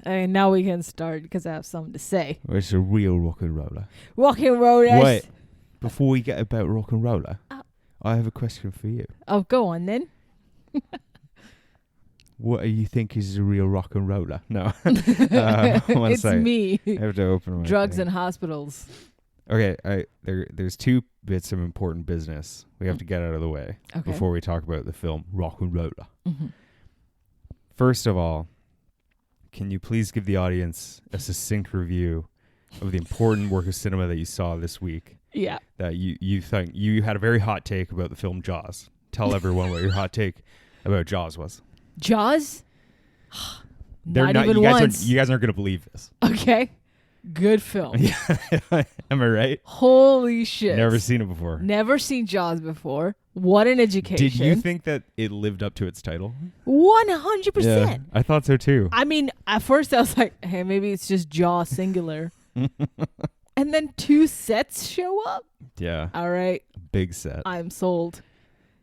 And now we can start because I have something to say. It's a real RockNRolla. RockNRolla. Wait, before we get about RockNRolla, I have a question for you. Oh, go on then. What do you think is a real RockNRolla? No. It's me. I have to open my Drugs thing. and hospitals. Okay, there's two bits of important business we have to get out of the way before we talk about the film RockNRolla. Mm-hmm. First of all, can you please give the audience a succinct review of the important work of cinema that you saw this week? Yeah. That you think you had a very hot take about the film Jaws. Tell everyone what your hot take about Jaws was. Jaws? Not even once. You guys aren't going to believe this. Okay. Good film. Am I right? Holy shit. Never seen it before. Never seen Jaws before. What an education. Did you think that it lived up to its title? 100%. Yeah, I thought so too. I mean, at first I was like, hey, maybe it's just Jaws singular. And then 2 sets show up? Yeah. All right. Big set. I'm sold.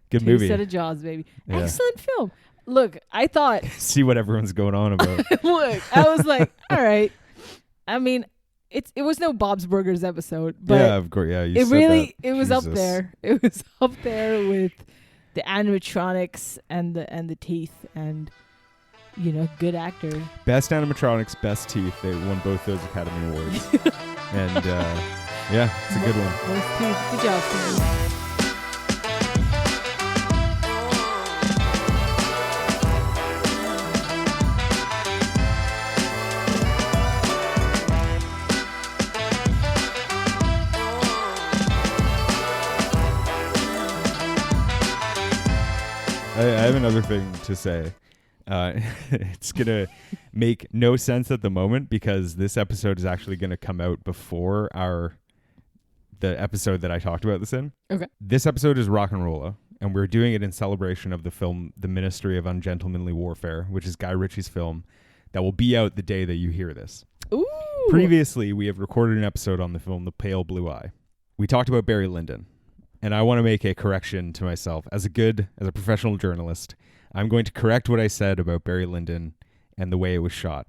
Good 2 movie. set of Jaws, baby. Yeah. Excellent film. Look, I thought... See what everyone's going on about. Look, I was like, all right. I mean, it was no Bob's Burgers episode, but yeah, of course. Yeah, you it said really that. it was Jesus. up there. It was up there with the animatronics and the teeth and good actor. Best animatronics, best teeth. They won both those Academy Awards. And yeah, it's a good one. Both teeth. Good job, Sam. I have another thing to say. It's going to make no sense at the moment because this episode is actually going to come out before the episode that I talked about this in. Okay. This episode is RockNRolla, and we're doing it in celebration of the film The Ministry of Ungentlemanly Warfare, which is Guy Ritchie's film that will be out the day that you hear this. Ooh. Previously, we have recorded an episode on the film The Pale Blue Eye. We talked about Barry Lyndon. And I want to make a correction to myself. As a professional journalist, I'm going to correct what I said about Barry Lyndon and the way it was shot.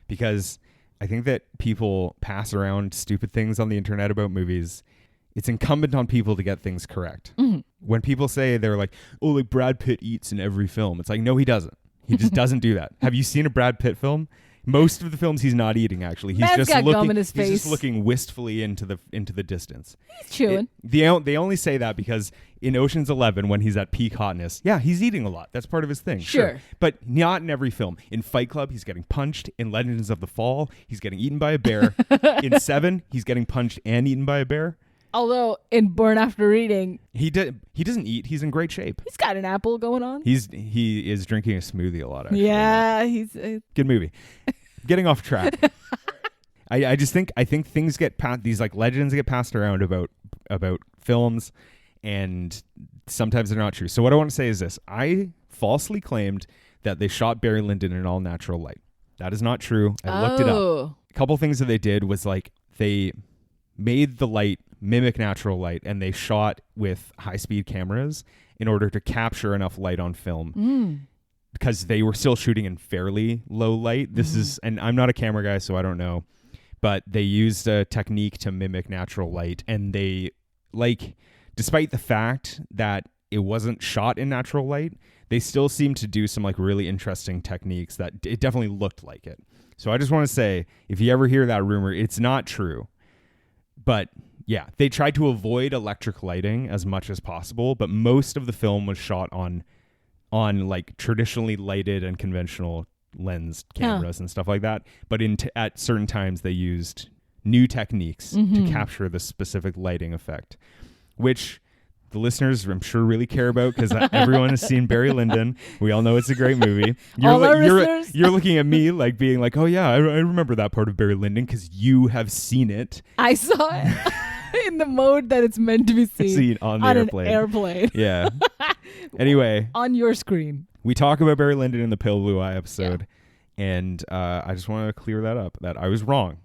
Because I think that people pass around stupid things on the internet about movies. It's incumbent on people to get things correct. Mm-hmm. When people say they're like, oh, like Brad Pitt eats in every film. It's like, no, he doesn't. He just doesn't do that. Have you seen a Brad Pitt film? Most of the films he's not eating, actually. He's just got looking gum in his face. He's just looking wistfully into the distance. He's chewing. They only say that because in Ocean's 11, when he's at peak hotness, yeah, he's eating a lot. That's part of his thing. Sure. But not in every film. In Fight Club, he's getting punched. In Legends of the Fall, he's getting eaten by a bear. In 7, he's getting punched and eaten by a bear. Although in Burn After Reading, he doesn't eat. He's in great shape. He's got an apple going on. He is drinking a smoothie a lot. Actually. Yeah, he's good movie. Getting off track. I think things get these like legends get passed around about films, and sometimes they're not true. So what I want to say is this: I falsely claimed that they shot Barry Lyndon in all natural light. That is not true. I looked it up. A couple things that they did was like they made the light mimic natural light, and they shot with high-speed cameras in order to capture enough light on film. Because they were still shooting in fairly low light. This is, and I'm not a camera guy, so I don't know, but they used a technique to mimic natural light, and they, like, despite the fact that it wasn't shot in natural light, they still seemed to do some, like, really interesting techniques that it definitely looked like it. So I just want to say, if you ever hear that rumor, it's not true. But yeah, they tried to avoid electric lighting as much as possible, but most of the film was shot on like traditionally lighted and conventional lens cameras and stuff like that. But at certain times they used new techniques to capture the specific lighting effect, which the listeners, I'm sure, really care about because everyone has seen Barry Lyndon. We all know it's a great movie. You're looking at me like being like, oh yeah, I remember that part of Barry Lyndon because you have seen it. I saw it. In the mode that it's meant to be seen on an airplane. Yeah. Anyway. On your screen. We talk about Barry Lyndon in the Pale Blue Eye episode, and I just want to clear that up, that I was wrong.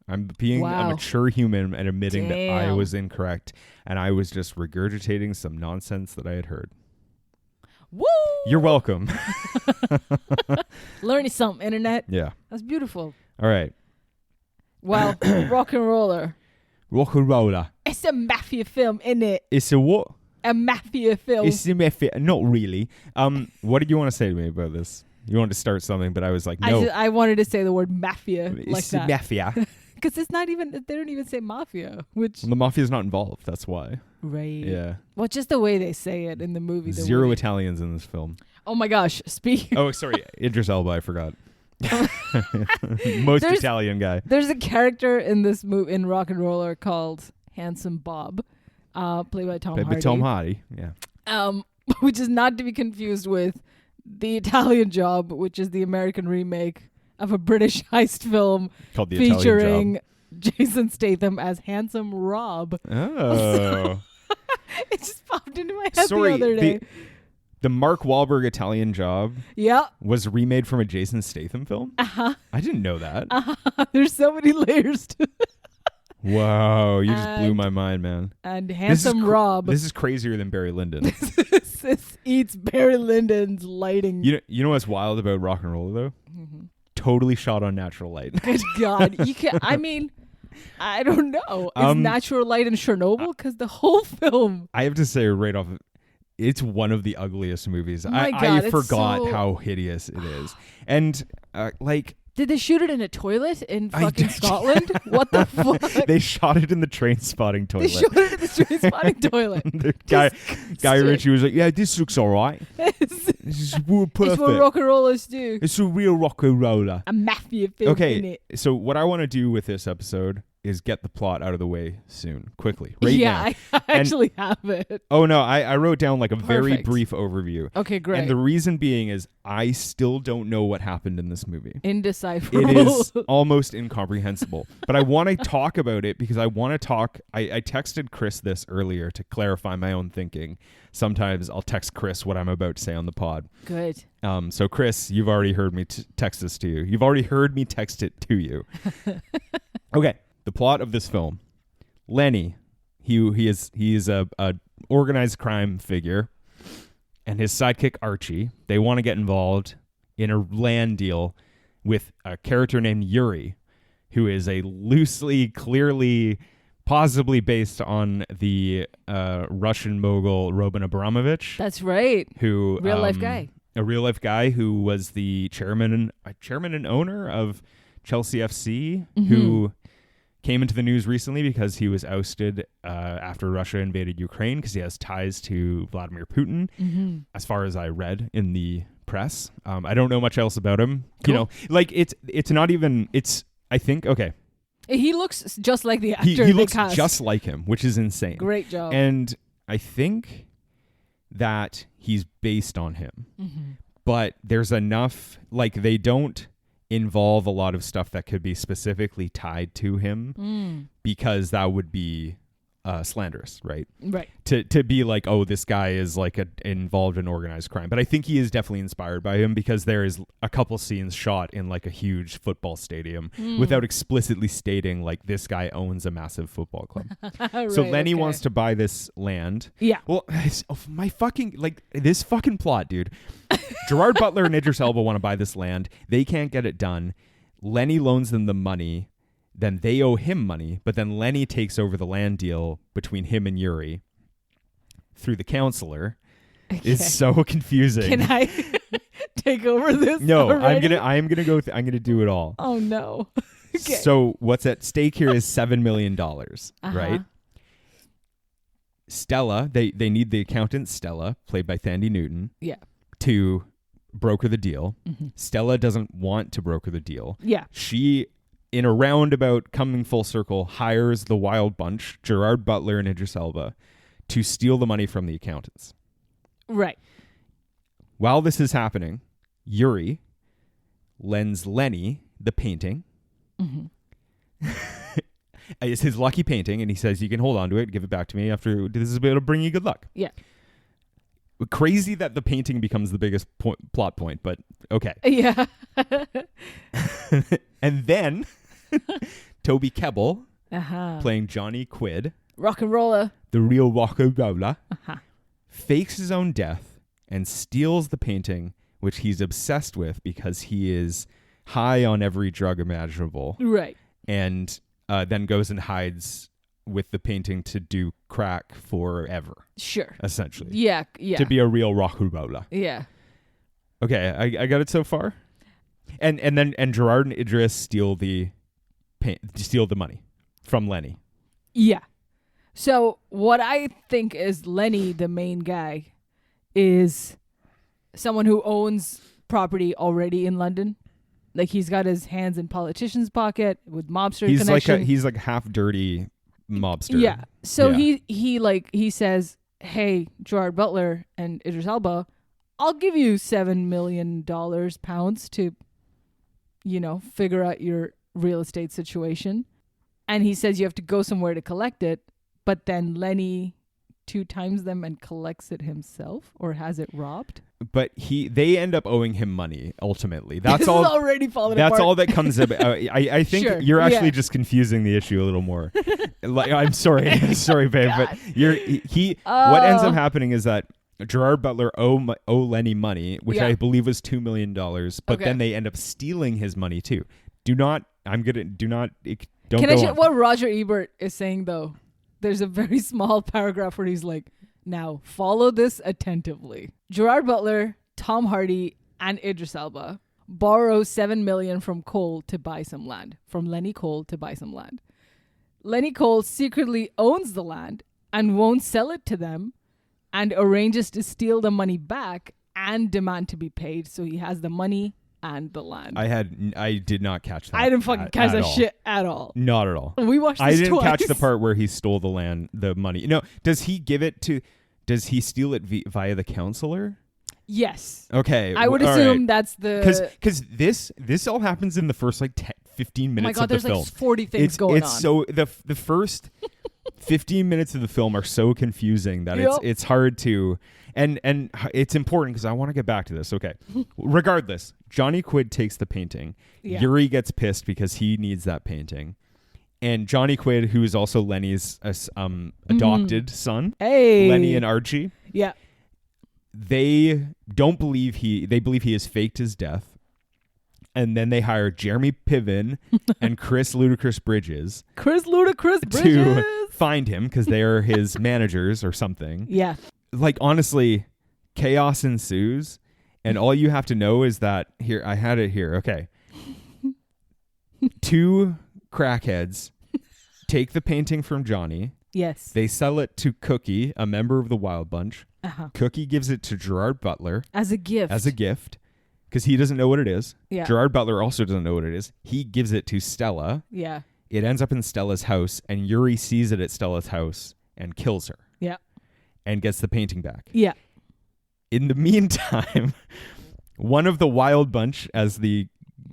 I'm being a mature human and admitting that I was incorrect, and I was just regurgitating some nonsense that I had heard. Woo! You're welcome. Learning something, internet. Yeah. That's beautiful. All right. Well, RockNRolla. RockNRolla. It's a mafia film, innit? It's a what? A mafia film. It's a mafia. Not really. What did you want to say to me about this? You wanted to start something, but I was like, no. I wanted to say the word mafia like It's that. mafia. Because it's not even, they don't even say mafia, which... The mafia's not involved. That's why. Right. Yeah. Well, just the way they say it in the movie. Zero Italians in this film. Oh my gosh. Speaking... Oh, sorry. Idris Elba, I forgot. Most Italian guy. There's a character in this movie, in RockNRolla, called Handsome Bob, played by Tom Hardy. Tom Hardy, yeah. Which is not to be confused with The Italian Job, which is the American remake of a British heist film Called The featuring Italian Jason Statham as Handsome Rob. Oh. It just popped into my head the other day. The Mark Wahlberg Italian Job was remade from a Jason Statham film? Uh-huh. I didn't know that. Uh-huh. There's so many layers to it. Wow, you just blew my mind, man. And Handsome Rob. This is crazier than Barry Lyndon. This eats Barry Lyndon's lighting. You know what's wild about RockNRolla, though? Mm-hmm. Totally shot on natural light. Good God. You can I mean, I don't know. Is natural light in Chernobyl? Because the whole film. I have to say right off, it's one of the ugliest movies. My God, I forgot how hideous it is. And did they shoot it in a toilet in fucking Scotland? What the fuck? They shot it in the train spotting toilet. They shot it in the train spotting toilet. Guy Ritchie was like, yeah, this looks all right. This is perfect. It's what RockNRollas do. It's a real RockNRolla. A mafia film. Okay, so what I want to do with this episode is get the plot out of the way soon, quickly, right now. I actually have it. Oh, no, I wrote down like a very brief overview. Okay, great. And the reason being is I still don't know what happened in this movie. Indecipherable. It is almost incomprehensible. But I want to talk about it because I want to talk. I texted Chris this earlier to clarify my own thinking. Sometimes I'll text Chris what I'm about to say on the pod. Good. So Chris, you've already heard me text this to you. You've already heard me text it to you. Okay. The plot of this film: Lenny, he is a organized crime figure, and his sidekick Archie. They want to get involved in a land deal with a character named Yuri, who is a loosely, clearly, possibly based on the Russian mogul Roman Abramovich. That's right. Who real life guy. A real life guy who was the chairman and owner of Chelsea FC, who came into the news recently because he was ousted after Russia invaded Ukraine because he has ties to Vladimir Putin, as far as I read in the press. I don't know much else about him. Cool. You know, like it's not even, I think, okay. He looks just like the actor. He looks just like him, which is insane. Great job. And I think that he's based on him. But there's enough, like they don't involve a lot of stuff that could be specifically tied to him because that would be slanderous, right? Right. To be like, oh, this guy is like involved in organized crime. But I think he is definitely inspired by him because there is a couple scenes shot in like a huge football stadium without explicitly stating like this guy owns a massive football club. Right, so Lenny wants to buy this land. Yeah. Well, my fucking, like this fucking plot, dude. Gerard Butler and Idris Elba want to buy this land. They can't get it done. Lenny loans them the money. Then they owe him money, but then Lenny takes over the land deal between him and Yuri through the counselor. Okay. It's so confusing. Can I take over this? No, already? I'm gonna do it all. Oh no. Okay. So what's at stake here is $7 million, right? Stella, they need the accountant Stella, played by Thandie Newton, to broker the deal. Stella doesn't want to broker the deal. Yeah. She, in a roundabout coming full circle, hires the Wild Bunch, Gerard Butler and Idris Elba, to steal the money from the accountants. Right. While this is happening, Yuri lends Lenny the painting. It's his lucky painting, and he says, you can hold on to it, give it back to me after this is able to bring you good luck. Yeah. Crazy that the painting becomes the biggest plot point, but okay. Yeah. And then Toby Kebbell, playing Johnny Quid, RockNRolla, the real RockNRolla, fakes his own death and steals the painting, which he's obsessed with because he is high on every drug imaginable. Right. And then goes and hides with the painting to do crack forever. Sure. Essentially. Yeah. To be a real RockNRolla. Yeah. Okay, I got it so far. And then Gerard and Idris steal the money from Lenny. Yeah. So what I think is Lenny, the main guy, is someone who owns property already in London. Like he's got his hands in politicians' pocket with mobster connection. He's like half dirty mobster. Yeah. So Yeah. he says, "Hey, Gerard Butler and Idris Elba, I'll give you $7 million pounds to, figure out your real estate situation." And he says you have to go somewhere to collect it. But then Lenny 2 times them and collects it himself, or has it robbed. But they end up owing him money ultimately. That's This all. is already falling apart. That's all that comes about. I think Sure, you're actually yeah. just confusing the issue a little more. I'm sorry, sorry, babe, but what ends up happening is that Gerard Butler owe Lenny money, which Yeah. I believe was $2 million, but Okay. then they end up stealing his money too. Don't Can go I share on. what Roger Ebert is saying though? There's a very small paragraph where he's like, "Now follow this attentively. Gerard Butler, Tom Hardy, and Idris Elba borrow $7 million from Cole to buy some land. From Lenny Cole to buy some land. Lenny Cole secretly owns the land and won't sell it to them, and arranges to steal the money back and demand to be paid. So he has the money and the land." I did not catch that. I didn't fucking catch that all. shit at all. Not at all. We watched this I didn't twice. catch the part where he stole the money. No, does he steal it via the counselor? Yes. Okay. I would all assume right. that's the... Because this all happens in the first 15 Oh minutes my God, of the there's film. like 40 things going it's on. so the first 15 minutes of the film are so confusing that Yep. it's hard to and it's important because I want to get back to this. Okay. Regardless, Johnny Quid takes the painting. Yeah. Yuri gets pissed because he needs that painting. And Johnny Quid, who is also Lenny's adopted son, Hey. Lenny and Archie, Yeah. they believe he has faked his death. And then they hire Jeremy Piven and Chris Ludacris Bridges Chris Ludacris to Bridges. find him because they are his managers or something. Yeah. Like, honestly, chaos ensues. And all you have to know is that here, I had it here. Okay. 2 crackheads take the painting from Johnny. Yes. They sell it to Cookie, a member of the Wild Bunch. Uh-huh. Cookie gives it to Gerard Butler As a gift. because he doesn't know what it is. Yeah. Gerard Butler also doesn't know what it is. He gives it to Stella. Yeah. It ends up in Stella's house, and Yuri sees it at Stella's house and kills her Yeah. and gets the painting back. Yeah. In the meantime, one of the Wild Bunch, as the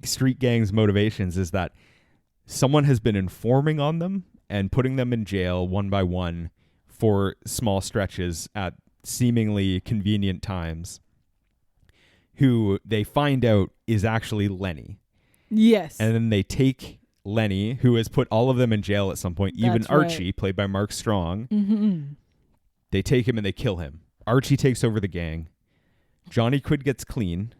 street gang's motivations, is that someone has been informing on them and putting them in jail one by one for small stretches at seemingly convenient times, who they find out is actually Lenny. Yes. And then they take Lenny, who has put all of them in jail at some point, even That's right. Archie, played by Mark Strong. Mm-hmm. They take him and they kill him. Archie takes over the gang. Johnny Quid gets clean,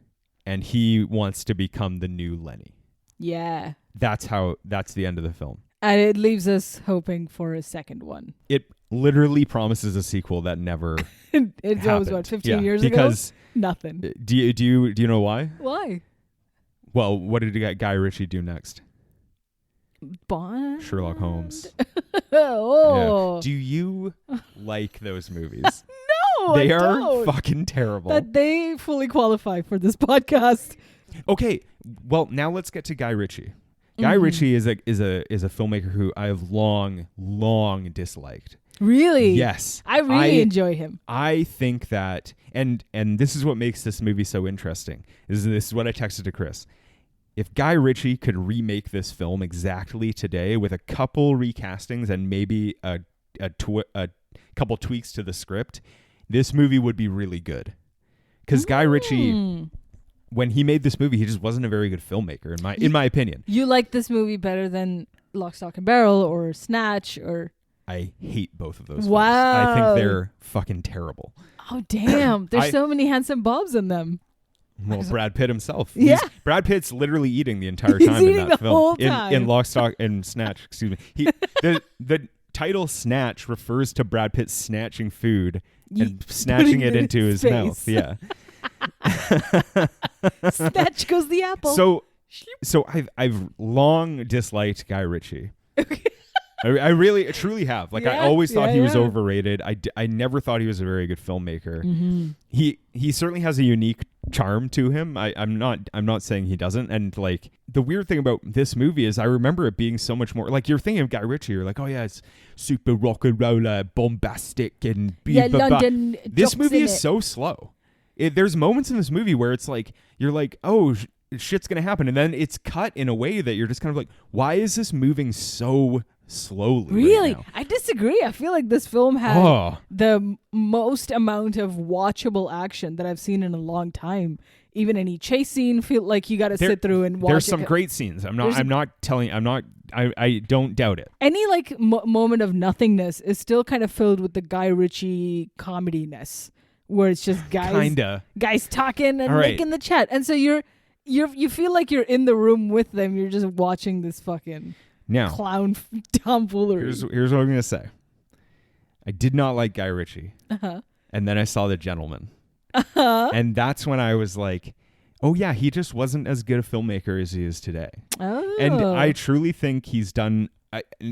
and he wants to become the new Lenny. Yeah. That's the end of the film. And it leaves us hoping for a second one. It literally promises a sequel that never It goes, happened. 15 years because ago? Nothing. do you know why? Why? Well, what did Guy Ritchie do next? Bond? Sherlock Holmes. Oh. Yeah. Do you like those movies? No, They I are don't. fucking terrible. That they fully qualify for this podcast. Okay, well, now let's get to Guy Ritchie. Guy Mhm. Ritchie is a filmmaker who I have long disliked. Really? Yes. I really enjoy him. I think that, and this is what makes this movie so interesting, this is what I texted to Chris. If Guy Ritchie could remake this film exactly today with a couple recastings and maybe a couple tweaks to the script, this movie would be really good. Because Guy Ritchie, when he made this movie, he just wasn't a very good filmmaker, in my opinion. You like this movie better than Lock, Stock, and Barrel or Snatch or... I hate both of those Wow. films. I think they're fucking terrible. Oh, damn. There's so many handsome bobs in them. Well, Brad Pitt himself. Yeah. Brad Pitt's literally eating the entire He's time in eating that the film. whole time. In Lock, Stock, and Snatch. Excuse me. The title Snatch refers to Brad Pitt snatching food and snatching it into his mouth. Yeah. Snatch goes the apple. So I've long disliked Guy Ritchie. Okay. I really truly have. Like I always thought he was yeah. overrated. I never thought he was a very good filmmaker. Mm-hmm. He certainly has a unique charm to him. I'm not saying he doesn't. And like the weird thing about this movie is I remember it being so much more like you're thinking of Guy Ritchie. You're like, oh yeah, it's super rock and roller, bombastic, and London. This movie is so slow. There's moments in this movie where it's like you're like, oh, shit's gonna happen, and then it's cut in a way that you're just kind of like, why is this moving so slowly? Really? Right now? I disagree. I feel like this film had the most amount of watchable action that I've seen in a long time. Even any chase scene, feel like you got to sit through and watch. There's some great scenes. I don't doubt it. Any like moment of nothingness is still kind of filled with the Guy Ritchie comediness, where it's just guys talking and making the chat, and so you feel like you're in the room with them. You're just watching this fucking clown tomfoolery. Here's what I'm gonna say. I did not like Guy Ritchie, and then I saw The Gentleman, and that's when I was like, oh yeah, he just wasn't as good a filmmaker as he is today. Oh. And I truly think he's done.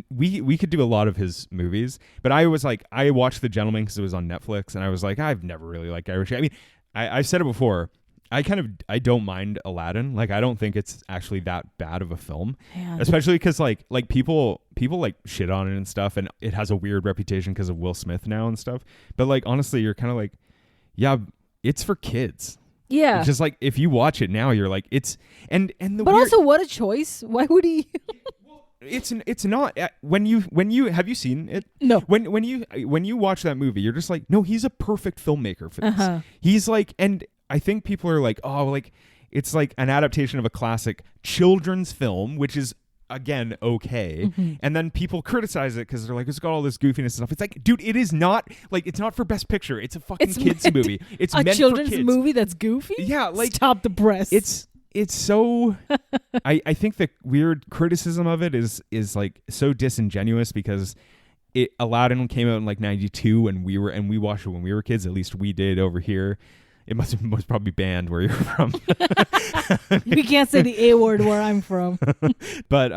We could do a lot of his movies, but I was like, I watched The Gentleman because it was on Netflix, and I was like, I've never really liked Guy Ritchie. I mean, I've said it before. I don't mind Aladdin. Like, I don't think it's actually that bad of a film, especially because like people like shit on it and stuff, and it has a weird reputation because of Will Smith now and stuff. But like, honestly, you're kind of like, yeah, it's for kids. Yeah. It's just like if you watch it now, you're like, it's and the. But also, what a choice! Why would he? It's not when you have you seen it? No. When you watch that movie, you're just like, no, he's a perfect filmmaker for this. He's like, and I think people are like, oh, like it's like an adaptation of a classic children's film, which is again okay, and then people criticize it because they're like, it's got all this goofiness and stuff. It's like, dude, it is not like, it's not for Best Picture. It's a fucking kids movie. It's a meant children's for kids. movie that's goofy. Yeah, like stop the press. It's so I think the weird criticism of it is like so disingenuous because Aladdin came out in like 92 and we watched it when we were kids. At least we did over here. It was probably banned where you're from. We can't say the A word where I'm from. But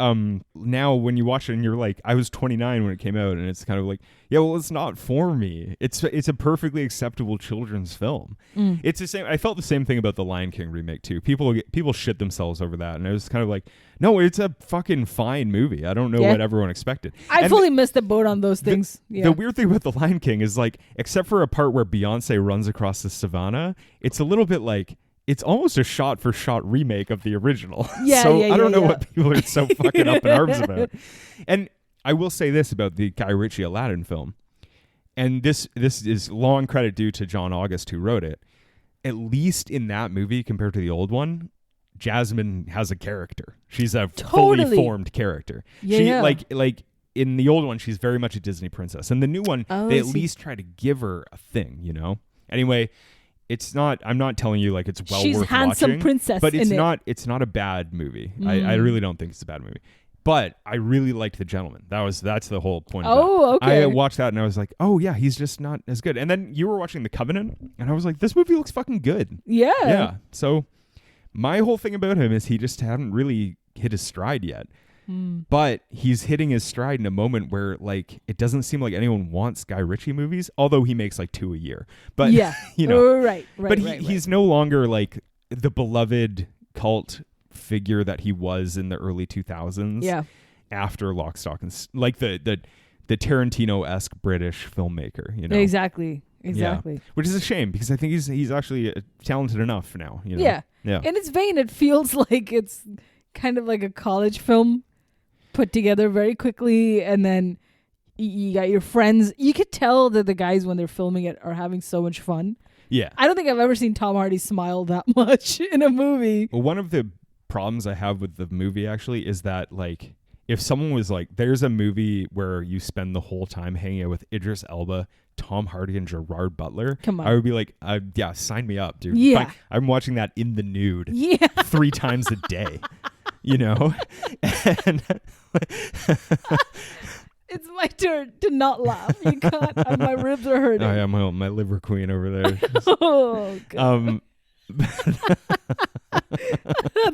now when you watch it and you're like, I was 29 when it came out, and it's kind of like, yeah, well, it's not for me. It's a perfectly acceptable children's film. It's the same. I felt the same thing about the Lion King remake too. People shit themselves over that, and I was kind of like, no, it's a fucking fine movie. I don't know what everyone expected. I fully missed the boat on those things. The weird thing about the Lion King is like, except for a part where Beyonce runs across the savannah, it's a little bit like, it's almost a shot-for-shot remake of the original. I don't know what people are so fucking up in arms about. And I will say this about the Guy Ritchie Aladdin film, and this is long credit due to John August who wrote it. At least in that movie, compared to the old one, Jasmine has a character. She's a fully formed character. Like in the old one, she's very much a Disney princess. In the new one, they at least try to give her a thing, you know? Anyway, it's not. I'm not telling you like it's well she's worth handsome watching, princess, but it's in not. It's not a bad movie. I really don't think it's a bad movie. But I really liked The Gentleman. That's the whole point of that. Okay. I watched that and I was like, oh yeah, he's just not as good. And then you were watching The Covenant, and I was like, this movie looks fucking good. Yeah. Yeah. So my whole thing about him is he just hadn't really hit his stride yet. But he's hitting his stride in a moment where like it doesn't seem like anyone wants Guy Ritchie movies, although he makes like 2 a year. But you know, right. But he's no longer like the beloved cult figure that he was in the early 2000s. Yeah. After Lock, Stock, and like the Tarantino-esque British filmmaker. You know. Exactly. Yeah. Which is a shame because I think he's actually talented enough now. You know? Yeah. Yeah. In its vein, it feels like it's kind of like a college film put together very quickly, and then you got your friends. You could tell that the guys, when they're filming it, are having so much fun. Yeah. I don't think I've ever seen Tom Hardy smile that much in a movie. Well, one of the problems I have with the movie actually is that like if someone was like, there's a movie where you spend the whole time hanging out with Idris Elba, Tom Hardy, and Gerard Butler, Come on. I would be like, yeah, sign me up, dude. Yeah. I'm watching that in the nude Yeah. 3 times a day, you know? And It's my turn to not laugh. You can't. My ribs are hurting. I am my liver queen over there. Oh, God.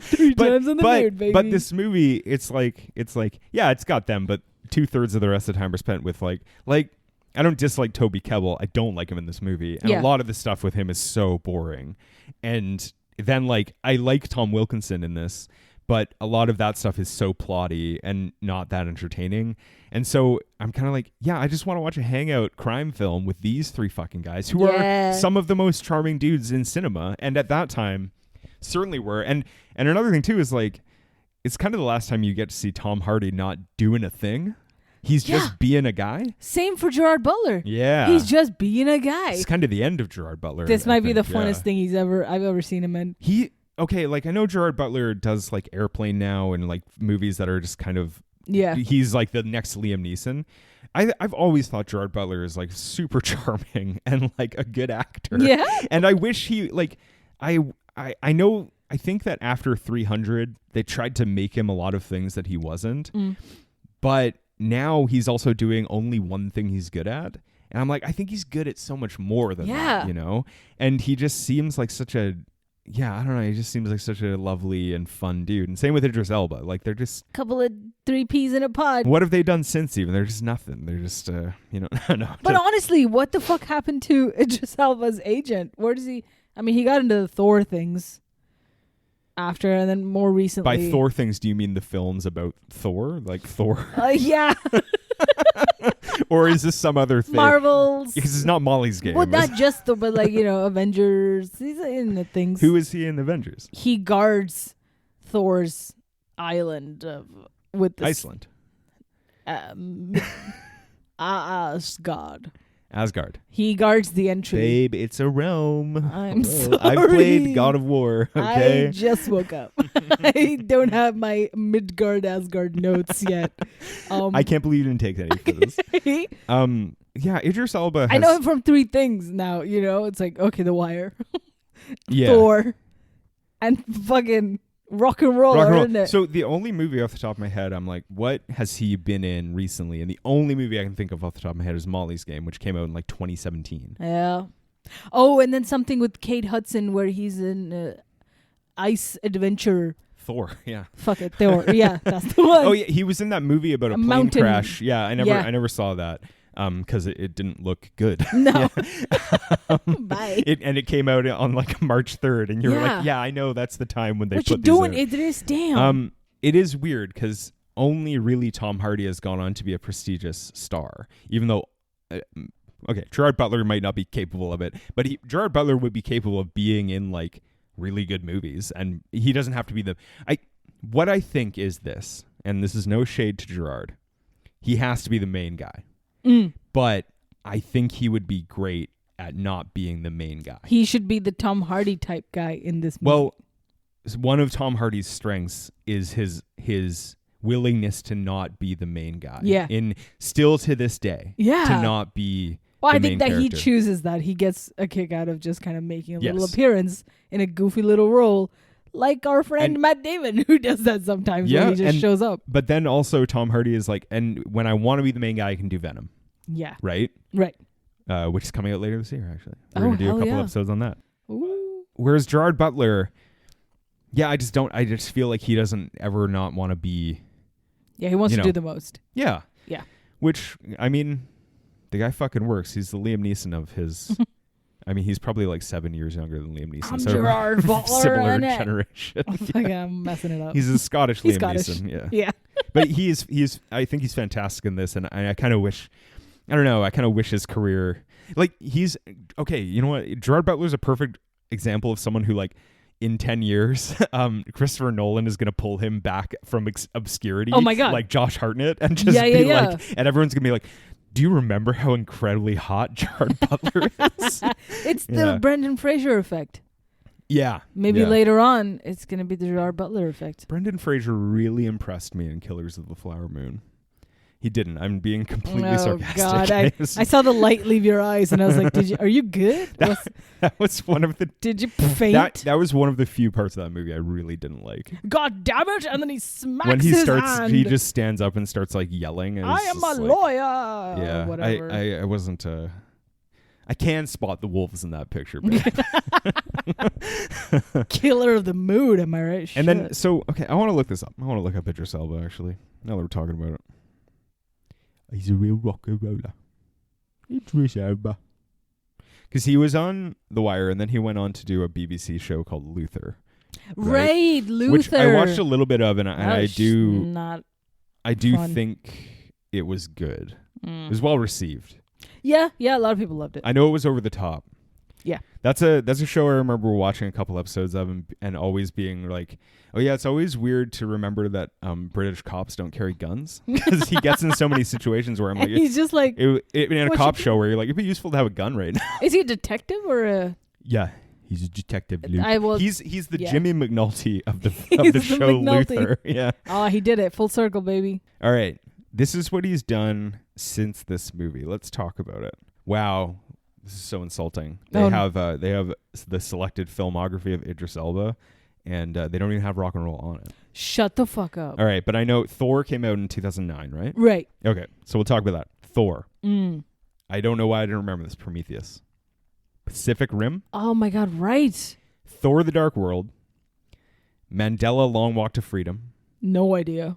3 times in the nude, baby. But this movie, it's like, yeah, it's got them, but 2/3 of the rest of the time are spent with like I don't dislike Toby Kebbell. I don't like him in this movie, and a lot of the stuff with him is so boring. And then like I like Tom Wilkinson in this, but a lot of that stuff is so plotty and not that entertaining. And so I'm kind of like, yeah, I just want to watch a hangout crime film with these 3 fucking guys who are some of the most charming dudes in cinema, and at that time certainly were. And another thing too is like, it's kind of the last time you get to see Tom Hardy not doing a thing. He's just being a guy. Same for Gerard Butler. Yeah. He's just being a guy. It's kind of the end of Gerard Butler. This might be the think, funnest thing I've ever seen him in. Like I know Gerard Butler does like Airplane now and like movies that are just kind of, he's like the next Liam Neeson. I've always thought Gerard Butler is like super charming and like a good actor. Yeah. And I wish he like, I think that after 300, they tried to make him a lot of things that he wasn't. But now he's also doing only one thing he's good at. And I'm like, I think he's good at so much more than that, you know? And he just seems like such a, I don't know. He just seems like such a lovely and fun dude. And same with Idris Elba. Like they're just couple of 3 peas in a pod. What have they done since even? They're just nothing. They're just, no. But honestly, what the fuck happened to Idris Elba's agent? Where does he, I mean, he got into the Thor things after, and then more recently. By Thor things, do you mean the films about Thor? Like Thor? Yeah. Or is this some other thing? Marvels. Because it's not Molly's Game. Well, not just the, but like, Avengers. He's in the things. Who is he in Avengers? He guards Thor's island with the Iceland. Asgard. He guards the entry. Babe, it's a realm. I'm sorry. I've played God of War. Okay. I just woke up. I don't have my Midgard Asgard notes yet. I can't believe you didn't take any for this. Yeah, Idris Elba has, I know him from 3 things now. It's like, okay, The Wire, yeah. Thor, and fucking RockNRolla, isn't it? So the only movie off the top of my head, I'm like, what has he been in recently? And the only movie I can think of off the top of my head is Molly's Game, which came out in like 2017. Yeah. Oh, and then something with Kate Hudson where he's in ice adventure. Thor, yeah. Fuck it, Thor. Yeah, that's the one. Oh yeah, he was in that movie about a plane mountain crash. Yeah, I never saw that. Because it didn't look good. No. Bye. It came out on like March 3rd, and you were like, yeah, I know that's the time when they what put you these doing, out. Idris? Damn. It is weird because only really Tom Hardy has gone on to be a prestigious star, even though, Gerard Butler might not be capable of it, but Gerard Butler would be capable of being in like really good movies, and he doesn't have to be what I think is this, and this is no shade to Gerard, he has to be the main guy. But I think he would be great at not being the main guy. He should be the Tom Hardy type guy in this movie. Well, one of Tom Hardy's strengths is his willingness to not be the main guy. Yeah. Still to this day. Yeah. To not be Well, the I think main that character. he chooses that. He gets a kick out of just kind of making a little Yes. appearance in a goofy little role. Like our friend Matt Damon, who does that sometimes when he just shows up. But then also Tom Hardy is like, and when I want to be the main guy, I can do Venom. Yeah. Right? Right. Which is coming out later this year, actually. We're going to do a couple episodes on that. Ooh. Whereas Gerard Butler, I just feel like he doesn't ever not want to be. Yeah, he wants to do the most. Yeah. Yeah. Which, I mean, the guy fucking works. He's the Liam Neeson of his. I mean, he's probably like 7 years younger than Liam Neeson. I'm so Gerard Butler. similar generation. I'm messing it up. He's a Scottish He's Liam Scottish. Neeson. Yeah. But he's. I think he's fantastic in this, and I kind of wish. I don't know. I kind of wish his career, like he's okay. You know what? Gerard Butler's a perfect example of someone who, like, in 10 years, Christopher Nolan is going to pull him back from obscurity. Oh my God. Like Josh Hartnett, and just be like, and everyone's gonna be like, do you remember how incredibly hot Gerard Butler is? It's the Brendan Fraser effect. Yeah. Maybe yeah. later on, it's going to be the Gerard Butler effect. Brendan Fraser really impressed me in Killers of the Flower Moon. He didn't. I'm being completely sarcastic. God, I saw the light leave your eyes, and I was like, are you good? That was one of the... Did you faint? That was one of the few parts of that movie I really didn't like. God damn it! And then he smacks when he his starts, hand. he just stands up and starts like yelling. And I am a lawyer. Yeah, whatever. I wasn't. I can spot the wolves in that picture, but Killer of the mood, am I right? and Shit. then okay, I want to look this up. I want to look up Idris Elba actually. Now that we're talking about it, he's a real RockNRolla. Idris Elba. Because he was on The Wire, and then he went on to do a BBC show called Luther. Right, Luther. Which I watched a little bit of, and I do fun. think it was good. Mm. It was well received. Yeah, a lot of people loved it. I know it was over the top. Yeah. That's a show I remember watching a couple episodes of and always being like, oh yeah, it's always weird to remember that British cops don't carry guns, because he gets in so many situations where I'm like, he's just like, in a cop show where you're like, it'd be useful to have a gun right now. Is he a detective or a... Yeah, he's a detective. Luke. He's the Jimmy McNulty of the show Luther. Yeah. Oh, he did it. Full circle, baby. All right. This is what he's done since this movie. Let's talk about it. Wow. This is so insulting. They have the selected filmography of Idris Elba, and they don't even have RockNRolla on it. Shut the fuck up. All right, but I know Thor came out in 2009, right? Right. Okay, so we'll talk about that. Thor. Mm. I don't know why I didn't remember this. Prometheus. Pacific Rim. Oh my God, right. Thor: The Dark World. Mandela: Long Walk to Freedom. No idea.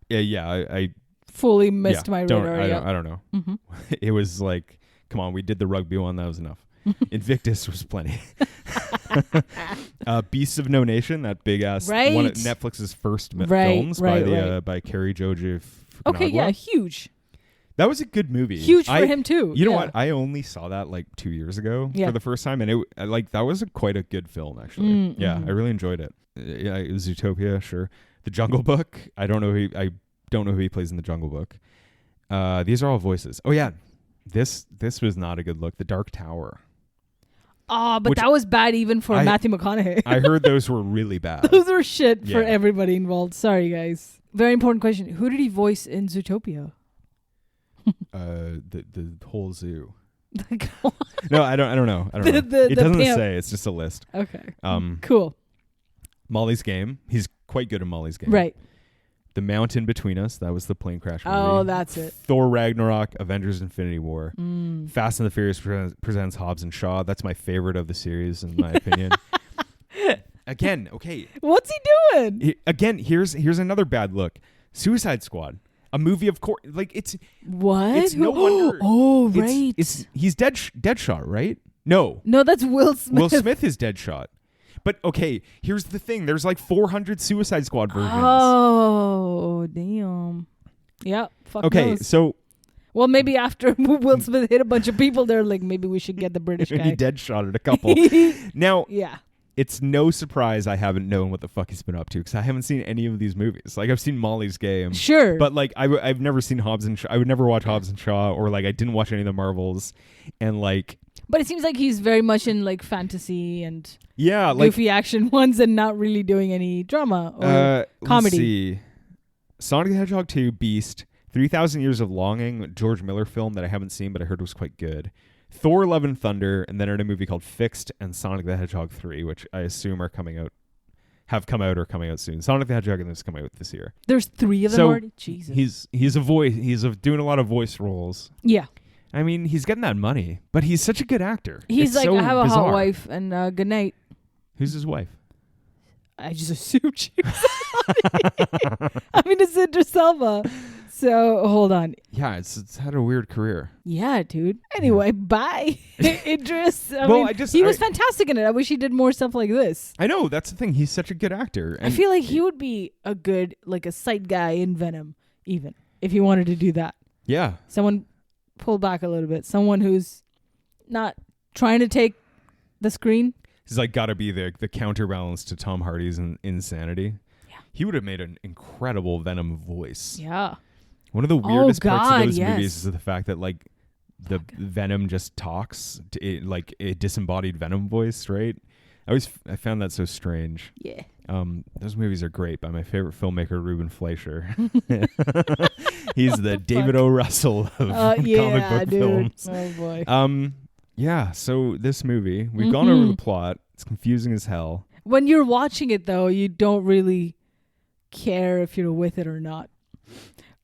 Yeah, I fully missed my radar. I don't know. Mm-hmm. It was like, come on, we did the rugby one. That was enough. Invictus was plenty. Beasts of No Nation, that big ass one of Netflix's first films by Carrie Joji Fukunaga. Okay, yeah, huge. That was a good movie. Huge for him too. You know what? I only saw that like 2 years ago for the first time, and that was quite a good film actually. Mm-hmm. Yeah, I really enjoyed it. Yeah, it was Zootopia, sure. The Jungle Book. I don't know who he plays in The Jungle Book. These are all voices. Oh yeah, this was not a good look. The Dark Tower. Oh, but that was bad even for Matthew McConaughey. I heard those were really bad. Those were shit for everybody involved. Sorry, guys. Very important question. Who did he voice in Zootopia? The whole zoo. No, I don't know. It doesn't say. It's just a list. Okay. Cool. Molly's Game. He's quite good at Molly's Game. Right. The Mountain Between Us. That was the plane crash movie. Oh, that's it. Thor Ragnarok, Avengers Infinity War. Mm. Fast and the Furious presents Hobbs and Shaw. That's my favorite of the series, in my opinion. Again, okay. What's he doing? Again, here's another bad look. Suicide Squad. A movie of course, like it's what? It's no wonder. Oh, right. He's Deadshot, right? No, that's Will Smith. Will Smith is Deadshot. But okay, here's the thing. There's like 400 Suicide Squad versions. Oh, damn. Yeah. Fuck okay, knows. so. Well, maybe after Will Smith hit a bunch of people, they're like, maybe we should get the British guy. He Deadshotted a couple. Now, yeah. It's no surprise I haven't known what the fuck he's been up to, because I haven't seen any of these movies. Like, I've seen Molly's Game. Sure. But, like, I've never seen Hobbs and Shaw. I would never watch Hobbs and Shaw, or, like, I didn't watch any of the Marvels. And, like... But it seems like he's very much in, like, fantasy and goofy action ones and not really doing any drama or comedy. Let's see. Sonic the Hedgehog 2, Beast, 3,000 Years of Longing, George Miller film that I haven't seen but I heard was quite good. Thor: Love and Thunder, and then in a movie called Fixed, and Sonic the Hedgehog 3, which I assume are coming out soon. Sonic the Hedgehog is coming out this year. There's 3 of them already? Jesus. He's a voice. He's doing a lot of voice roles. Yeah. I mean, he's getting that money, but he's such a good actor. He's it's like, so I have a bizarre. hot wife, and good night. Who's his wife? I just assumed she was I mean, it's Idris Elba. So, hold on. Yeah, it's had a weird career. Yeah, dude. Anyway, bye, Idris. He was fantastic in it. I wish he did more stuff like this. I know, that's the thing. He's such a good actor. I feel like he would be a good, like, a sight guy in Venom, even, if he wanted to do that. Yeah. Someone pull back a little bit. Someone who's not trying to take the screen. He's like got to be the counterbalance to Tom Hardy's insanity. Yeah. He would have made an incredible Venom voice. Yeah. One of the weirdest parts of those movies is the fact that like the Venom just talks, like a disembodied Venom voice, right? I found that so strange. Yeah. Those movies are great by my favorite filmmaker, Ruben Fleischer. He's the David O. Russell of comic book films. Oh boy. Yeah, so this movie, we've gone over the plot. It's confusing as hell. When you're watching it, though, you don't really care if you're with it or not.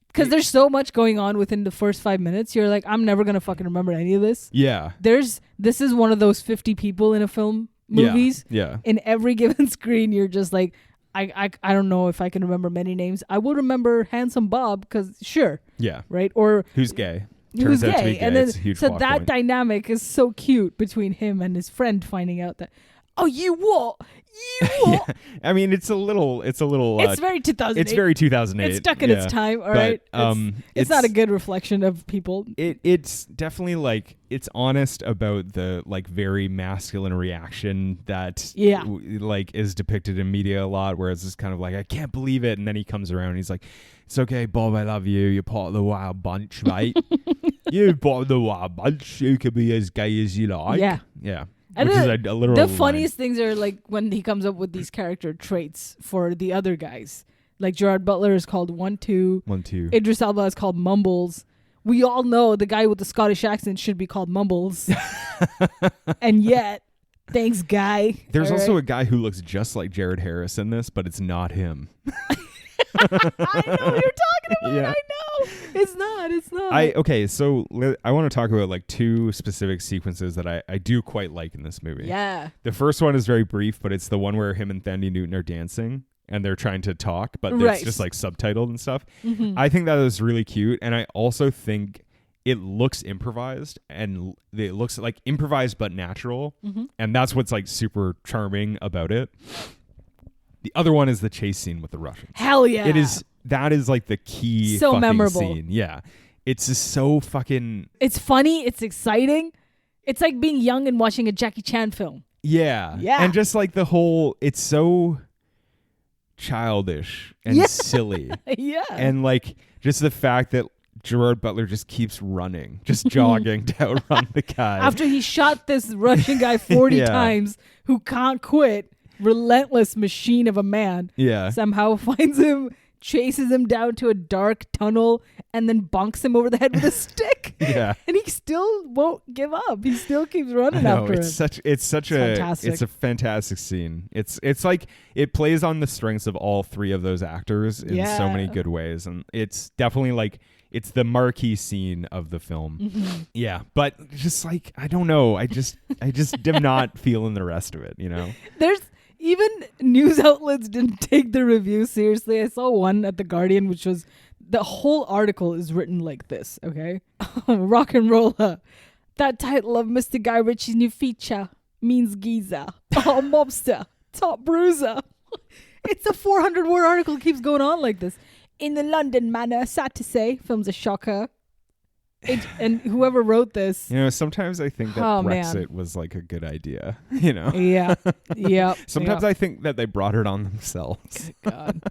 Because there's so much going on within the first 5 minutes. You're like, I'm never going to fucking remember any of this. Yeah. This is one of those 50 people in a film movies. Yeah. In every given screen, you're just like, I don't know if I can remember many names. I will remember Handsome Bob because sure. Yeah. Right? Or who's gay. Who's Turns out gay. to be gay. And then, it's a huge so plot that point. dynamic is so cute between him and his friend finding out that, oh, you what? You what? Yeah. I mean, it's a little. It's very 2008. It's very 2008. It's stuck in its time. All right. It's not a good reflection of people. It's definitely like it's honest about the like very masculine reaction that like is depicted in media a lot. Whereas it's kind of like I can't believe it, and then he comes around and he's like, "It's okay, Bob. I love you. You're part of the wild bunch, mate. You're part of the wild bunch. You can be as gay as you like." Yeah. Yeah. And which is a literal the line. funniest things are like when he comes up with these character traits for the other guys. Like Gerard Butler is called 1-2. Idris Elba is called Mumbles. We all know the guy with the Scottish accent should be called Mumbles. And yet, thanks, Guy. There's also a guy who looks just like Jared Harris in this, but it's not him. I know what you're talking about. Yeah. I know. It's not. Okay, so I want to talk about like two specific sequences that I do quite like in this movie. Yeah. The first one is very brief, but it's the one where him and Thandie Newton are dancing and they're trying to talk, but it's just like subtitled and stuff. Mm-hmm. I think that is really cute, and I also think it looks improvised, and it looks like improvised but natural, and that's what's like super charming about it. The other one is the chase scene with the Russians. Hell yeah. That is like the key so fucking memorable scene. Yeah. It's just so fucking... It's funny. It's exciting. It's like being young and watching a Jackie Chan film. Yeah. Yeah. And just like the whole... It's so childish and silly. Yeah. And like just the fact that Gerard Butler just keeps running, just jogging to outrun the guy. After he shot this Russian guy 40 times who can't quit, relentless machine of a man, somehow finds him, chases him down to a dark tunnel, and then bonks him over the head with a stick. Yeah. And he still won't give up. He still keeps running after him. It's a fantastic scene. It's like it plays on the strengths of all three of those actors in so many good ways, and it's definitely like it's the marquee scene of the film. Mm-hmm. Yeah, but just like I don't know, I just am not feeling the rest of it, you know. There's even news outlets didn't take the review seriously. I saw one at The Guardian, which was the whole article is written like this, okay? RockNRolla. That title of Mr. Guy Ritchie's new feature means geezer. Oh, mobster. Top bruiser. It's a 400-word article. It keeps going on like this. In the London manner, sad to say, film's a shocker. And whoever wrote this, you know, sometimes I think that Brexit was like a good idea, you know. Yeah. Sometimes I think that they brought it on themselves. Good God.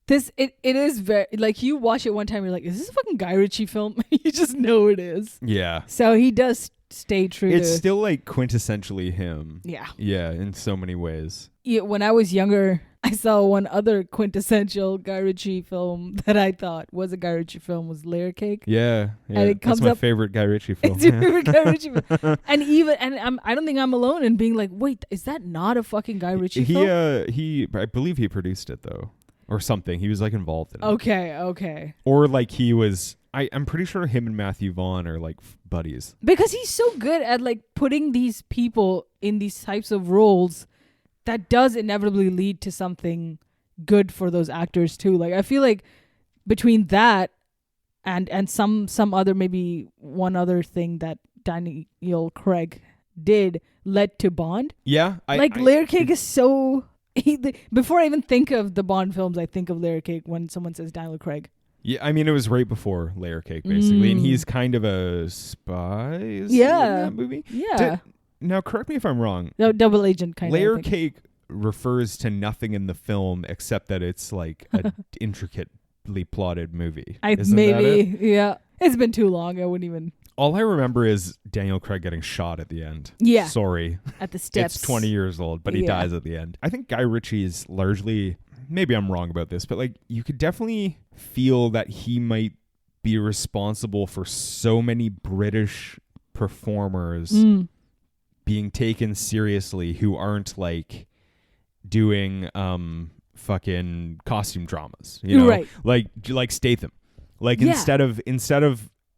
It is very like you watch it one time, you're like, is this a fucking Guy Ritchie film? You just know it is. Yeah. So he does stay true. It's still like quintessentially him. Yeah. Yeah, in so many ways. Yeah, when I was younger, I saw one other quintessential Guy Ritchie film that I thought was a Guy Ritchie film was Layer Cake. Yeah. And it comes That's my up, favorite Guy Ritchie film. It's your favorite Guy Ritchie film. And I don't think I'm alone in being like, wait, is that not a fucking Guy Ritchie film? I believe he produced it though, or something. He was like involved in it. Okay. Or like he was. I'm pretty sure him and Matthew Vaughn are like buddies. Because he's so good at like putting these people in these types of roles that does inevitably lead to something good for those actors too. Like I feel like between that and some other, maybe one other thing that Daniel Craig did led to Bond. Yeah. Layer Cake is so... before I even think of the Bond films, I think of Layer Cake when someone says Daniel Craig. Yeah, I mean, it was right before Layer Cake, basically. And he's kind of a spy in that movie. Yeah. Now, correct me if I'm wrong. No, double agent kind Layer of. Layer Cake refers to nothing in the film except that it's like an intricately plotted movie. Isn't that it? Yeah. It's been too long. I wouldn't even... All I remember is Daniel Craig getting shot at the end. Yeah. Sorry. At the steps. It's 20 years old, but he dies at the end. I think Guy Ritchie is largely, maybe I'm wrong about this, but like you could definitely feel that he might be responsible for so many British performers being taken seriously who aren't like doing fucking costume dramas, you know, right. like Statham. Like instead of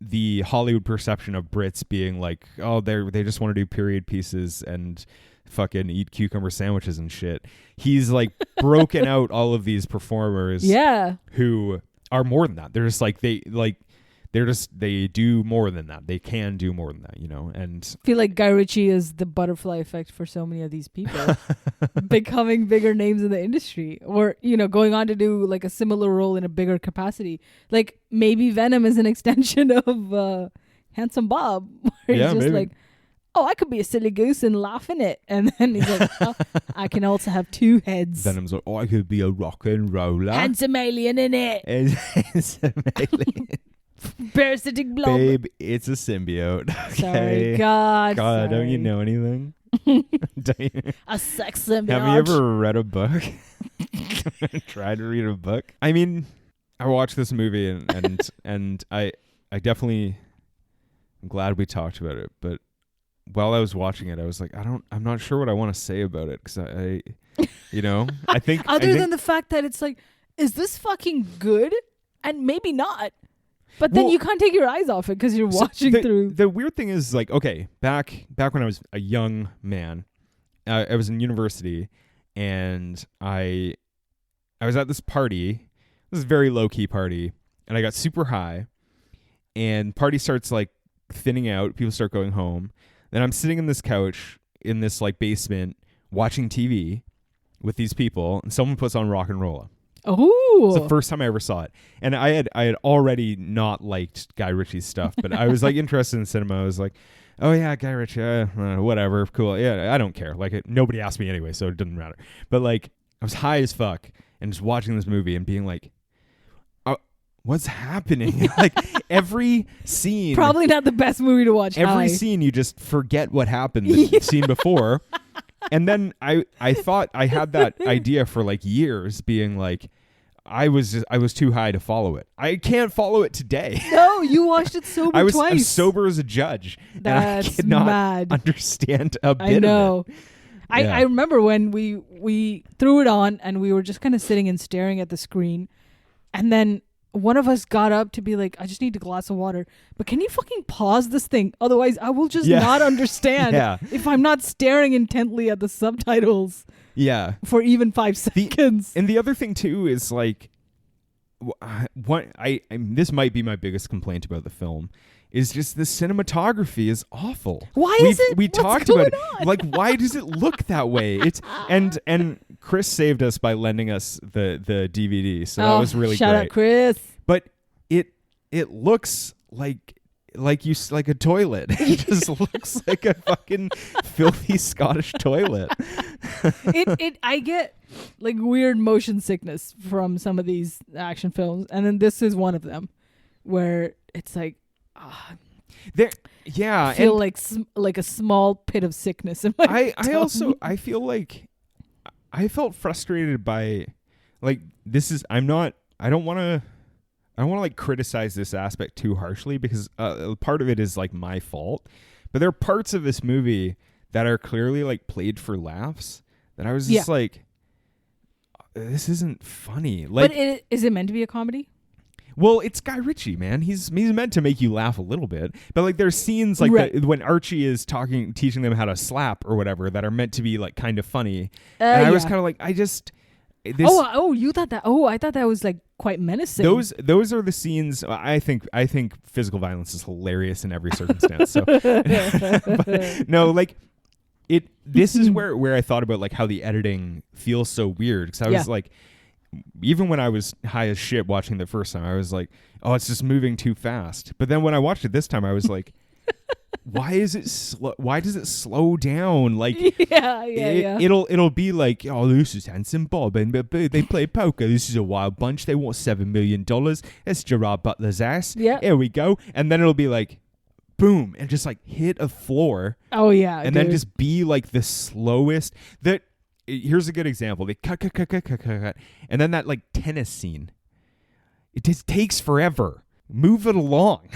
the Hollywood perception of Brits being like, oh, they just want to do period pieces and fucking eat cucumber sandwiches and shit. He's like broken out all of these performers who are more than that. They're just like they do more than that. They can do more than that, you know. And I feel like Guy Ritchie is the butterfly effect for so many of these people becoming bigger names in the industry, or, you know, going on to do like a similar role in a bigger capacity. Like maybe Venom is an extension of Handsome Bob, where he's just maybe. like, oh, I could be a silly goose and laugh in it. And then he's like, oh, I can also have two heads. Venom's like, oh, I could be a rock and roller. Handsome alien in it. Handsome alien. Parasitic blob. Babe, it's a symbiote. Okay. Sorry, God. God, don't you know anything? A sex symbiote. Have you ever read a book? Tried to read a book? I mean, I watched this movie and I definitely, I'm glad we talked about it, but while I was watching it, I was like, I'm not sure what I want to say about it, because I you know, I think other than the fact that it's like, is this fucking good? And maybe not. But then you can't take your eyes off it because you're watching through. The weird thing is, like, okay, back when I was a young man, I was in university, and I was at this party, this very low key party, and I got super high, and party starts like thinning out. People start going home. Then I'm sitting in this couch in this like basement watching TV with these people, and someone puts on RockNRolla. Oh, it's the first time I ever saw it, and I had already not liked Guy Ritchie's stuff, but I was like interested in cinema. I was like, oh yeah, Guy Ritchie, whatever, cool, yeah, I don't care. Like nobody asked me anyway, so it didn't matter. But like I was high as fuck and just watching this movie and being like, what's happening? Like every scene, probably not the best movie to watch. Every scene, you just forget what happened the scene before. And then I thought I had that idea for like years, being like, I was too high to follow it. I can't follow it today. No, you watched it sober twice. I was sober as a judge. That's and I could not mad. understand a bit I know. of it. I remember when we threw it on and we were just kind of sitting and staring at the screen, and then one of us got up to be like, I just need a glass of water, but can you fucking pause this thing? Otherwise I will just not understand if I'm not staring intently at the subtitles for even 5 seconds. And the other thing too is like, this might be my biggest complaint about the film, is just the cinematography is awful. Why is it? We talked about it. Like, why does it look that way? It's and Chris saved us by lending us the DVD, so that was really shout great. Out Chris. But it looks like a toilet. It just looks like a fucking filthy Scottish toilet. I get like weird motion sickness from some of these action films, and then this is one of them where it's like, I feel like a small pit of sickness in my tongue. I feel like I felt frustrated by, like, I don't want to like criticize this aspect too harshly, because part of it is like my fault, but there are parts of this movie that are clearly like played for laughs that I was just like, this isn't funny. Like, but is it meant to be a comedy? Well, it's Guy Ritchie, man. He's meant to make you laugh a little bit, but like there's scenes like when Archie is teaching them how to slap or whatever, that are meant to be like kind of funny, and I was kind of like, you thought that? Oh, I thought that was like quite menacing. Those are the scenes. I think physical violence is hilarious in every circumstance. So, but, no, like it. This is where I thought about like how the editing feels so weird, because I was like, even when I was high as shit watching the first time, I was like, oh, it's just moving too fast. But then when I watched it this time, I was like, why does it slow down? Like, it'll be like, oh, this is Handsome Bob, and they play poker. This is a wild bunch. They want $7 million. That's Gerard Butler's ass. Yeah, here we go. And then it'll be like, boom, and just like hit a floor. Oh yeah, and then just be like the slowest. Here's a good example. They cut, and then that like tennis scene. It just takes forever. Move it along.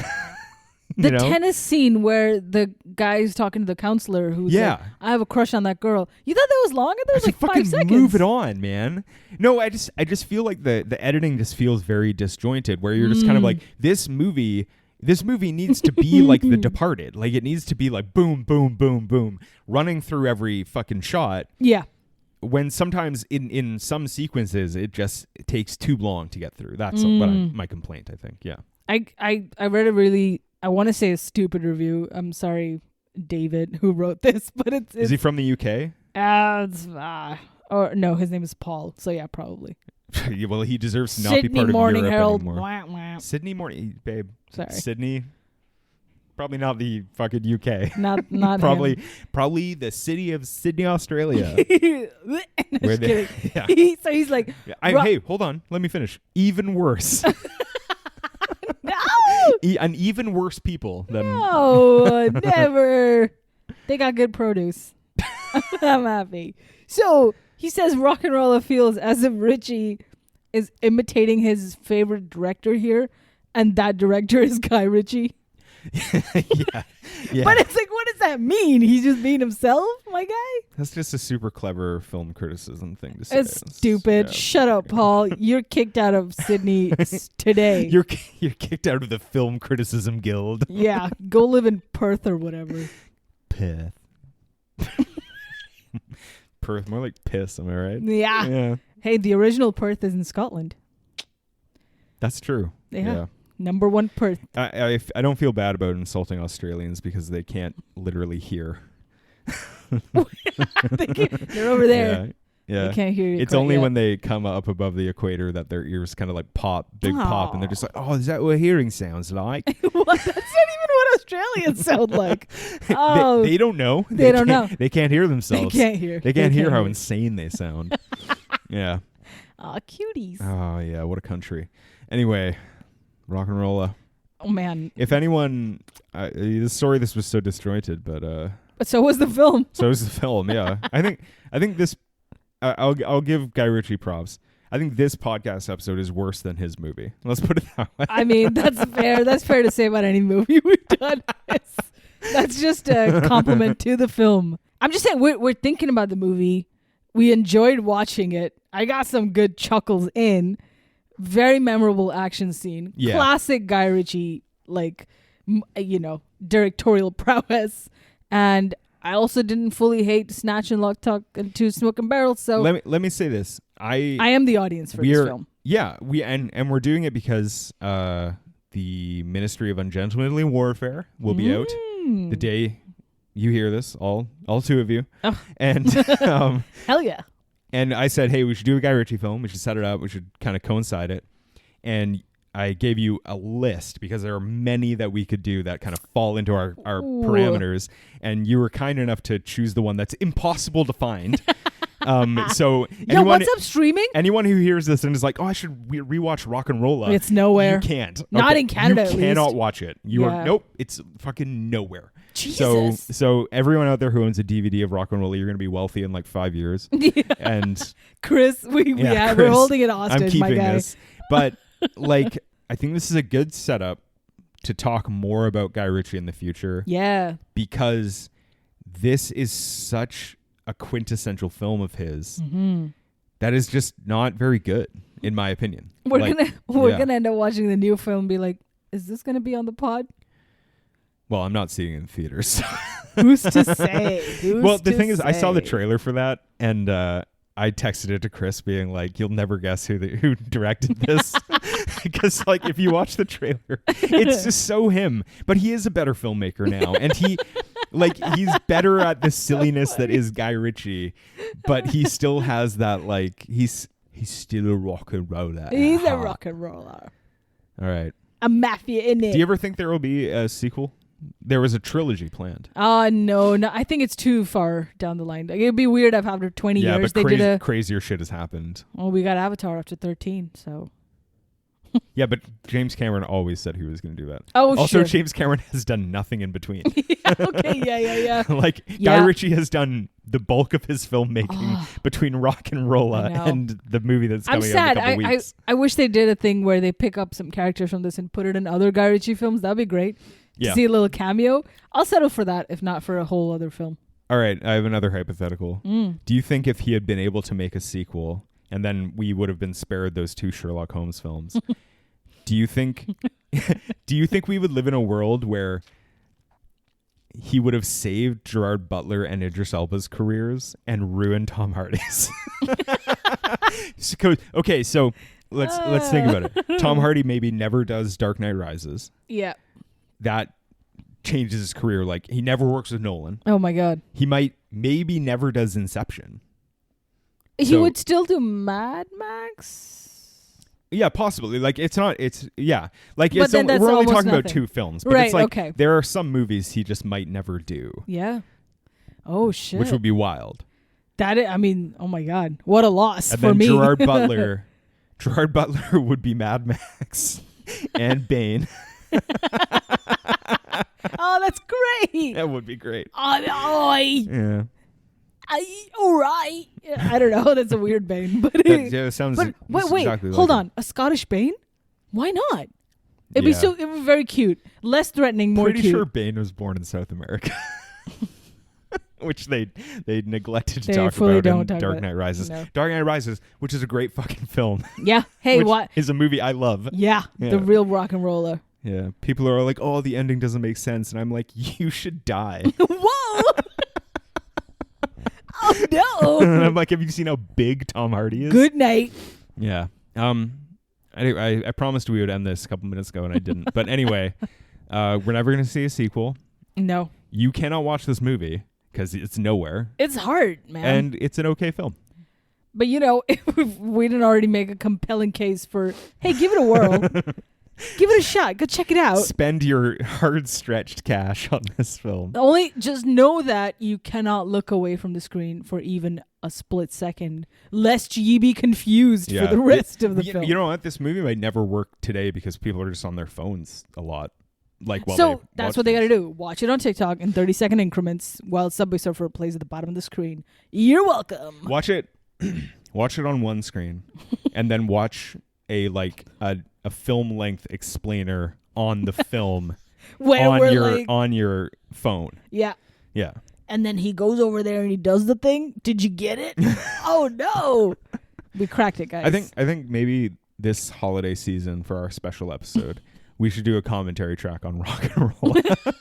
The tennis scene where the guy's talking to the counselor who's like, I have a crush on that girl. You thought that was long? I thought it was like 5 seconds. Move it on, man. No, I just feel like the editing just feels very disjointed, where you're just kind of like, this movie needs to be like The Departed. Like, it needs to be like boom, boom, boom, boom, running through every fucking shot. Yeah. When sometimes in some sequences it takes too long to get through. That's my complaint, I think. Yeah. I read a really, I want to say a stupid review. I'm sorry, David, who wrote this, but it's Is he from the UK? Or no, his name is Paul. So yeah, probably. Well, he deserves to not Sydney be part Morning of Europe Herald. anymore. Wah, wah. Sydney Morning, babe. Sorry. Sydney. Probably not the fucking UK. Not probably him. Probably the city of Sydney, Australia. Just kidding. Yeah. So he's like, hey, hold on. Let me finish. Even worse. no. An even worse people than. No, never. They got good produce. I'm happy. So he says RockNRolla feels as if Ritchie is imitating his favorite director here, and that director is Guy Ritchie. yeah. But it's like, what does that mean? He's just being himself, my guy? That's just a super clever film criticism thing to say. It's stupid. Yeah. Shut up, Paul. You're kicked out of Sydney today. You're kicked out of the Film Criticism Guild. Yeah. Go live in Perth or whatever. Perth. Perth, more like piss, am I right? Yeah. Hey, the original Perth is in Scotland. That's true. Yeah. Number 1 Perth. I don't feel bad about insulting Australians because they can't literally hear. They're over there. Yeah. They can't hear you. It's only when they come up above the equator that their ears kind of like pop, pop, and they're just like, oh, is that what hearing sounds like? What? That's not even what Australians sound like. Oh, they don't know. They don't know. They can't hear themselves. They can't hear. They can't hear how insane they sound. Yeah. Aw, cuties. Oh, yeah. What a country. Anyway. RockNRolla. Oh man! If anyone, this was so disjointed, but so was the film. So was the film. Yeah, I think this. I'll give Guy Ritchie props. I think this podcast episode is worse than his movie. Let's put it that way. I mean, that's fair. That's fair to say about any movie we've done. That's just a compliment to the film. I'm just saying we're thinking about the movie. We enjoyed watching it. I got some good chuckles in. Very memorable action scene. Yeah. Classic Guy Ritchie, directorial prowess. And I also didn't fully hate Snatch and Lock, Talk and Two Smoking Barrels. So let me say this. I am the audience for this film. Yeah, and we're doing it because the Ministry of Ungentlemanly Warfare will be out the day you hear this. All 2 of you. Oh. And hell yeah. And I said, hey, we should do a Guy Ritchie film. We should set it up. We should kind of coincide it. And I gave you a list because there are many that we could do that kind of fall into our parameters. And you were kind enough to choose the one that's impossible to find. So what's up streaming? Anyone who hears this and is like, oh, I should rewatch RockNRolla. It's nowhere. You can't. Not in Canada, at least. You cannot watch it. Nope. It's fucking nowhere. Jesus. So everyone out there who owns a DVD of RockNRolla, you're going to be wealthy in like 5 years. Yeah. And Chris, we're holding it hostage, I'm keeping my guy. this. But I think this is a good setup to talk more about Guy Ritchie in the future. Yeah. Because this is such a quintessential film of his that is just not very good, in my opinion. We're gonna end up watching the new film and be like, is this gonna be on the pod? Well, I'm not seeing it in theaters. Who's to say? The thing is, I saw the trailer for that, and I texted it to Chris, being like, "You'll never guess who directed this," because if you watch the trailer, it's just so him. But he is a better filmmaker now, and he's better at the silliness that is Guy Ritchie, but he still has that he's still a RockNRolla. He's a RockNRolla. All right. A mafia in it. Do you ever think there will be a sequel? There was a trilogy planned. No. I think it's too far down the line. It'd be weird if after 20 years but they did crazier shit has happened. Well, we got Avatar after 13, so. Yeah, but James Cameron always said he was going to do that. Oh, also, sure. James Cameron has done nothing in between. Okay, yeah. Like, Guy Ritchie has done the bulk of his filmmaking between RockNRolla and the movie that's coming out in a couple weeks. I wish they did a thing where they pick up some characters from this and put it in other Guy Ritchie films. That'd be great. Yeah. To see a little cameo. I'll settle for that, if not for a whole other film. All right, I have another hypothetical. Do you think if he had been able to make a sequel, and then we would have been spared those 2 Sherlock Holmes films, do you think we would live in a world where he would have saved Gerard Butler and Idris Elba's careers and ruined Tom Hardy's? Okay, so let's think about it. Tom Hardy maybe never does Dark Knight Rises. Yeah. That changes his career. Like, he never works with Nolan. Oh my God. He maybe never does Inception. He would still do Mad Max? Yeah, possibly. Like, it's not, it's, yeah. Like, But then that's we're only almost talking about nothing. 2 films. But Right, it's like, okay. there are some movies he just might never do. Yeah. Oh, shit. Which would be wild. I mean, oh my God. What a loss And for then me. Gerard Butler would be Mad Max and Bane. Oh, that's great. That would be great. Yeah. Yeah. All right. Yeah, I don't know. That's a weird Bane, but It sounds But wait, exactly hold like on. A Scottish Bane? Why not? It'd be Yeah. it would be very cute, less threatening, more Pretty cute. sure Bane was born in South America. Which they neglected to They talk fully about don't in talk Dark about Knight it. Rises. No. Dark Knight Rises, which is a great fucking film. Yeah. Hey, which what? is a movie I love. Yeah, Yeah. the real RockNRolla. Yeah. People are like, oh, the ending doesn't make sense. And I'm like, you should die. Whoa! Oh no! And I'm like, have you seen how big Tom Hardy is? Good night. Yeah. I promised we would end this a couple minutes ago and I didn't. But anyway, we're never going to see a sequel. No, You cannot watch this movie because it's nowhere. it's hard, man. And it's an okay film. But if we didn't already make a compelling case for, hey, give it a whirl. Give it a shot. Go check it out. Spend your hard-stretched cash on this film. Only just know that you cannot look away from the screen for even a split second, lest ye be confused for the rest of the film. You know what? This movie might never work today because people are just on their phones a lot. Like, while so they that's watch what they got to things. do. Watch it on TikTok in 30-second increments while Subway Surfer plays at the bottom of the screen. You're welcome. Watch it. Watch it on one screen, and then watch a film length explainer on the film on your phone. Yeah. Yeah. And then he goes over there and he does the thing. Did you get it? Oh no. We cracked it, guys. I think maybe this holiday season for our special episode, we should do a commentary track on RockNRolla.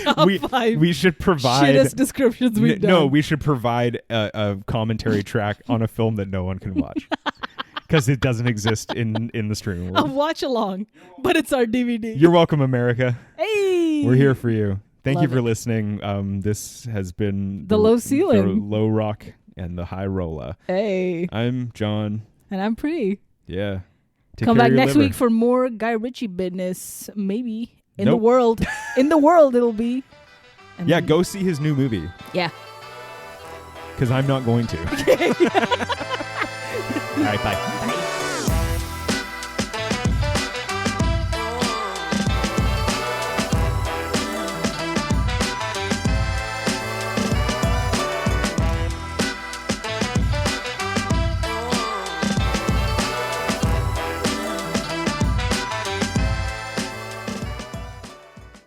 Top 5 we should provide shittest descriptions we've done. No, we should provide a commentary track on a film that no one can watch. Because it doesn't exist in the streaming A world. watch along, but it's our DVD. You're welcome, America. Hey, We're here for you. Thank you Love for it. listening. This has been The low ceiling. the low rock and the high rolla. Hey, I'm John. and I'm pretty. Yeah. Take Come care back of your next liver. week for more Guy Ritchie business. Maybe in the Nope. world. In the world, it'll be. And Yeah, then- go see his new movie. Yeah. Because I'm not going to. All right, bye. Bye.